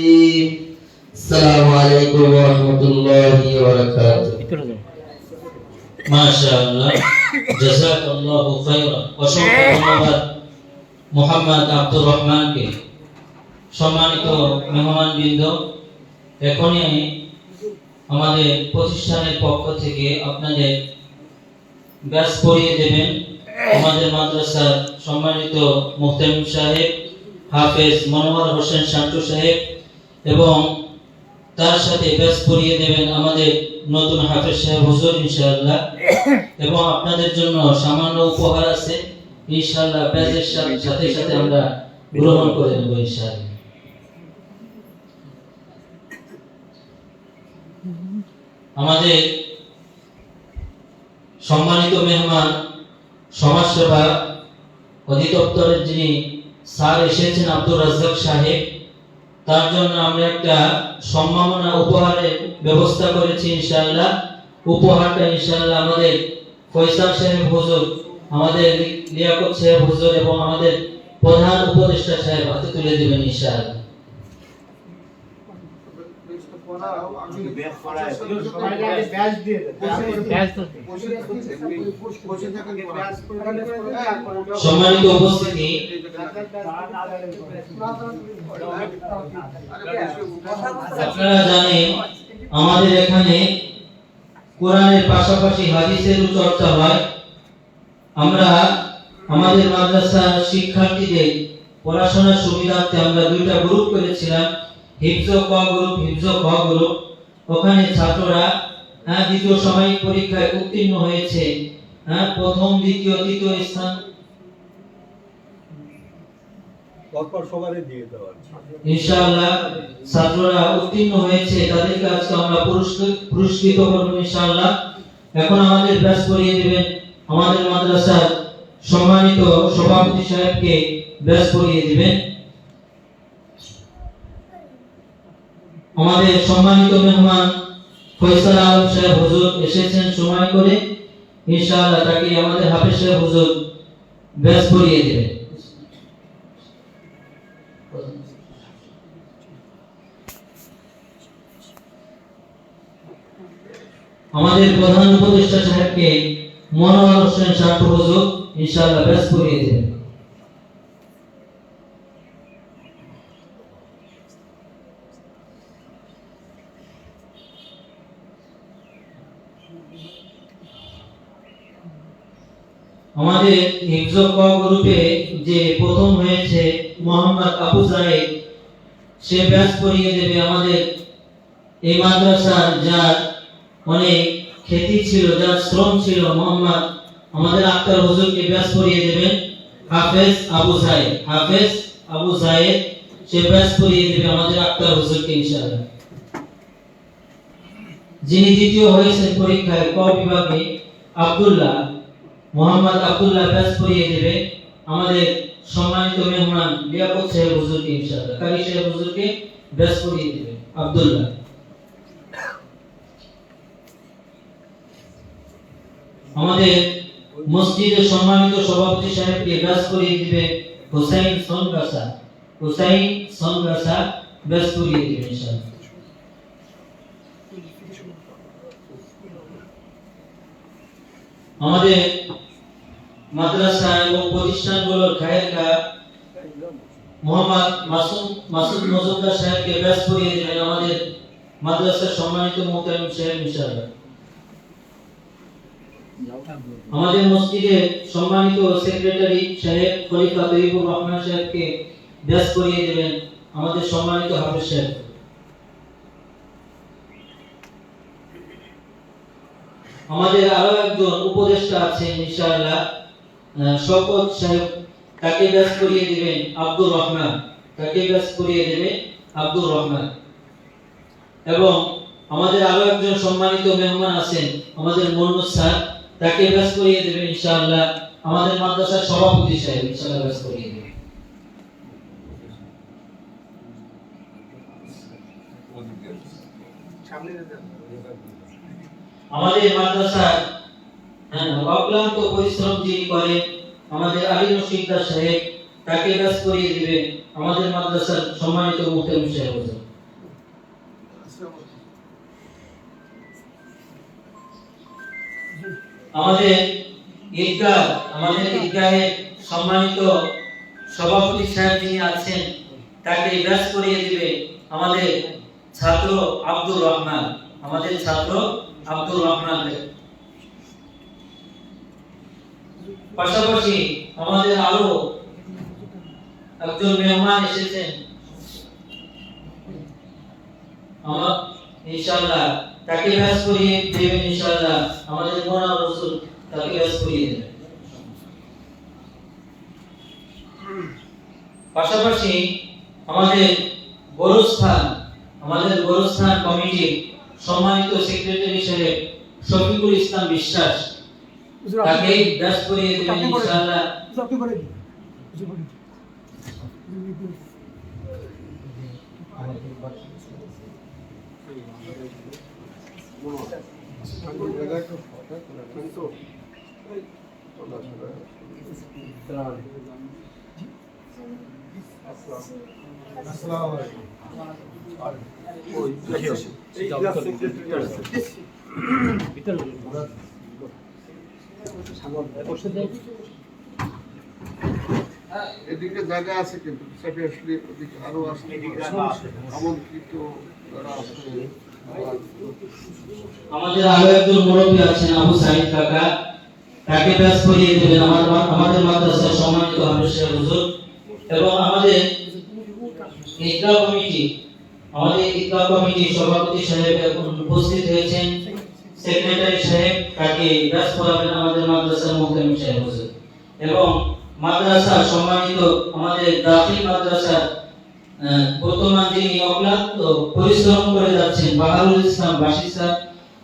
الرجيم السلام عليكم ورحمة الله وبركاته ما شاء الله جزاك الله خيرا অসংখ্য ধন্যবাদ মোহাম্মদ আব্দুর রহমানকে। সম্মানিত মেহমানবৃন্দ, এখনই আমাদের প্রতিষ্ঠানের পক্ষ থেকে আপনাদের ব্যাচ পড়িয়ে দেবেন আমাদের মাদ্রাসার সম্মানিত মুহতামিম সাহেব হাফেজ মনোহর হোসেন শান্টু সাহেব, এবং তার সাথে ব্যাচ পড়িয়ে দেবেন আমাদের নতুন হাফেজ সাহেব হুজুর ইনশাআল্লাহ। এবং আপনাদের জন্য সামান্য উপহার আছে, ইনশাআল্লাহ ব্যাচের সাথে সাথে আমরা গ্রহণ করে নেব ইনশাআল্লাহ। আমাদের সম্মানিত মেহমান সমাজসেবা অধিদপ্তরের যিনি স্যার এসেছেন আব্দুর রাজ্জাক সাহেব, তার জন্য আমরা একটা সম্মাননা উপহারের ব্যবস্থা করেছি ইনশাআল্লাহ। উপহারটা ইনশাআল্লাহ আমাদের ফয়সাল সাহেব হুজুর, আমাদের লিয়াকত সাহেব হুজুর এবং আমাদের প্রধান উপদেষ্টা সাহেব হাতে তুলে দিবেন ইনশাআল্লাহ। সম্মানিত উপস্থিতি, আপনারা জানেন আমাদের এখানে কোরআনের পাশাপাশি হাদিসেরও চর্চা হয়। আমরা আমাদের মাদ্রাসার শিক্ষার্থীদের পড়াশোনার সুবিধার্থে আমরা দুইটা গ্রুপ করেছিলাম, হিফজ ক গ্রুপ, হিফজ খ গ্রুপ। ওখানে ছাত্ররা দ্বিতীয় সাময়িক পরীক্ষায় উত্তীর্ণ হয়েছে, প্রথম দ্বিতীয় তৃতীয় স্থান ইনশাআল্লাহ ছাত্ররা উত্তীর্ণ হয়েছে, তাদেরকে আজকে আমরা পুরস্কৃত করব ইনশাআল্লাহ। এখন আমাদের ব্যাচ পড়িয়ে দিবেন আমাদের মাদ্রাসার সম্মানিত সভাপতি সাহেবকে ব্যাচ পড়িয়ে দিবেন। আমাদের সম্মানিত মেহমান ফয়সাল আলম সাহেব হুজুর এসেছেন সময় করে, ইনশাআল্লাহ তাকে আমাদের হাফেজ সাহেব হুজুর ব্যাচ পড়িয়ে দিবেন। আমাদের প্রধান উপদেষ্টা সাহেবকে মনোহর হোসেন শান্টু হুজুর ইনশাআল্লাহ ব্যাচ পড়িয়ে দিবেন। আমাদের হিফজ ক গ্রুপে যে প্রথম হয়েছে মোহাম্মদ আবু জায়েদ, সে ব্যাচ পড়িয়ে দেবে আমাদের এই মাদ্রাসার যার অনেক খ্যাতি ছিল, যার শ্রম ছিল, মোহাম্মদ আমাদের আক্তার হুজুরকে ব্যাচ পড়িয়ে দেবেন হাফেজ আবু জায়েদ। হাফেজ আবু জায়েদ সে ব্যাচ পড়িয়ে দেবে আমাদের আক্তার হুজুরকে ইনশাআল্লাহ। যিনি দ্বিতীয় হয়েছেন পরীক্ষায় ক বিভাগে আব্দুল্লাহ, মোহাম্মদ আব্দুল্লাহ ব্যাচ পড়িয়ে দেবে আমাদের সম্মানিত মেহমান লিয়াকত সাহেব হুজুরকে ইনশাআল্লাহ। কারি সাহেব হুজুরকে ব্যাচ পড়িয়ে দেবে আব্দুল্লাহ। আমাদের মসজিদের সম্মানিত সভাপতি সাহেবকে ব্যাচ পড়িয়ে দিবে হুসাইন সনগাছা। হুসাইন সনগাছা ব্যাচ পড়িয়ে দিবে ইনশাআল্লাহ। আমাদের মাদ্রাসা এবং প্রতিষ্ঠানগুলোর খায়েরকা মোহাম্মদ মাসুদ মজুমদার সাহেবকে ব্যাচ পড়িয়ে দিবেন আমাদের মাদ্রাসার সম্মানিত মুহতামিম সাহেব ইনশাআল্লাহ। আমাদের মসজিদের সম্মানিত সেক্রেটারি সাহেব খলিফা তৈয়বুর রহমান সাহেবকে ব্যাচ পড়িয়ে দিবেন আমাদের সম্মানিত হাফেজ সাহেব। আমাদের আরো একজন উপদেষ্টা আছেন ইনশাআল্লাহ, শওকত সাহেব, তাকে ব্যাচ পড়িয়ে দিবেন আব্দুর রহমান। তাকে ব্যাচ পড়িয়ে দেবে আব্দুর রহমান। এবং আমাদের আরো একজন সম্মানিত মেহমান আছেন আমাদের মনমুজ স্যার, তাকে ব্যাচ পড়িয়ে দেবেন ইনশাআল্লাহ আমাদের মাদ্রাসার সভাপতি সাহেব ইনশাআল্লাহ ব্যাচ পড়িয়ে দেবেন। আমাদের মাদ্রাসার অক্লান্ত পরিশ্রম যিনি করেন আমাদের আলী নসিকদার সাহেব, তাকে ব্যাচ করিয়ে দিবেন আমাদের মাদ্রাসার সম্মানিত মুহতামিম সাহেব। আমাদের ঈদগাহের সম্মানিত সভাপতি সাহেব যিনি আছেন তাকে ব্যাস করিয়ে দিবে আমাদের ছাত্র আব্দুর রহমান। পাশাপাশি আমাদের আরো একজন মেহমান এসেছেন, ইনশাআল্লাহ তাকে ব্যাস করিয়ে দেবেন। ইনশাআল্লাহ আমাদের মোনার রাসূল তাকে ব্যাস করিয়ে দেবেন। পাশাপাশি আমাদের গোরস্থান কমিটির সম্মানিত সেক্রেটারি সাহেব শফিকুল ইসলাম বিশ্বাস তাকে ব্যাস করিয়ে দেবেন ইনশাআল্লাহ। এদিকে জায়গা আছে কিন্তু সেটা আসলে ওদিকে আরো আসলে আমন্ত্রিত যারা আছে আমাদের আরো একজন মুরব্বী আছেন আবু সাইদ কাকা, তাকে ব্যাস করিয়ে দেবেন আমাদের মাদ্রাসার সম্মানিত হাফেজ সাহেব হুজুর। এবং আমাদের ঈদগাহ কমিটি সভাপতি সাহেব এখন উপস্থিত হয়েছেন, সেক্রেটারি সাহেব তাকে ব্যাস করাবেন আমাদের মাদ্রাসার মুহতামিম সাহেব হুজুর। এবং মাদ্রাসা সম্মানিত আমাদের দাখিল মাদ্রাসার বর্তমান যিনি অক্লান্ত পরিশ্রম করে যাচ্ছেন বাহারুল ইসলাম বাসি স্যার,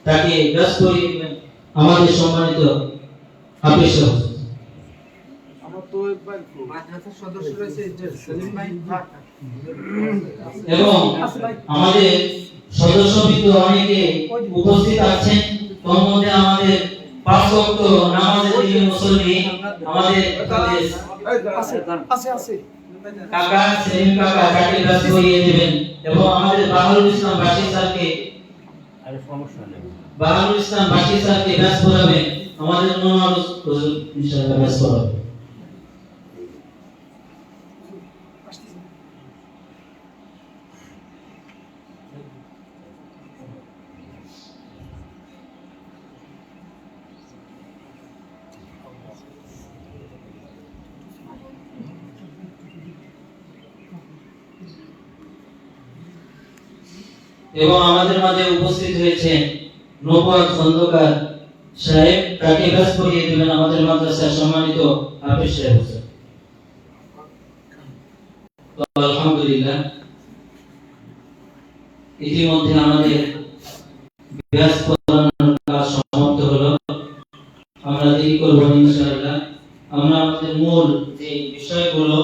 তাকে ব্যাস করিয়ে দিবেন আমাদের সম্মানিত হাফেজ সাহেব। আমার তো একবার মাদ্রাসার সদস্য রয়েছে সেলিম ভাই, এবং আমাদের সদস্যবৃন্দ অনেকে উপস্থিত আছেন, তার মধ্যে আমাদের 5 ওয়াক্ত নামাজের যিনি মুসল্লি আমাদের কাকা সেলিম কাকা তাকে ব্যাস করিয়ে দেবেন। এবং আমাদের বাহারুল ইসলাম বাসি স্যারকে ব্যাস করাবেন আমাদের মনোয়ার হুজুর ইনশাআল্লাহ ব্যাস করাবেন। এবং আমাদের মাঝে উপস্থিত হয়েছেন নবুয়াত খন্দকার সাহেব, তাকে ব্যাস করিয়ে দেবেন আমাদের মাদ্রাসার সম্মানিত হাফেজ সাহেব। আলহামদুলিল্লাহ, ইতিমধ্যে আমাদের ব্যাস করানোর কাজ সমাপ্ত হলো। আমরা দেরি করব না ইনশাআল্লাহ। আমরা আমাদের মূল যে বিষয়গুলো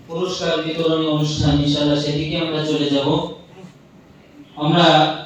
পুরস্কার বিতরণী অনুষ্ঠান ইনশাআল্লাহ সেদিকে আমরা চলে যাব। আমরা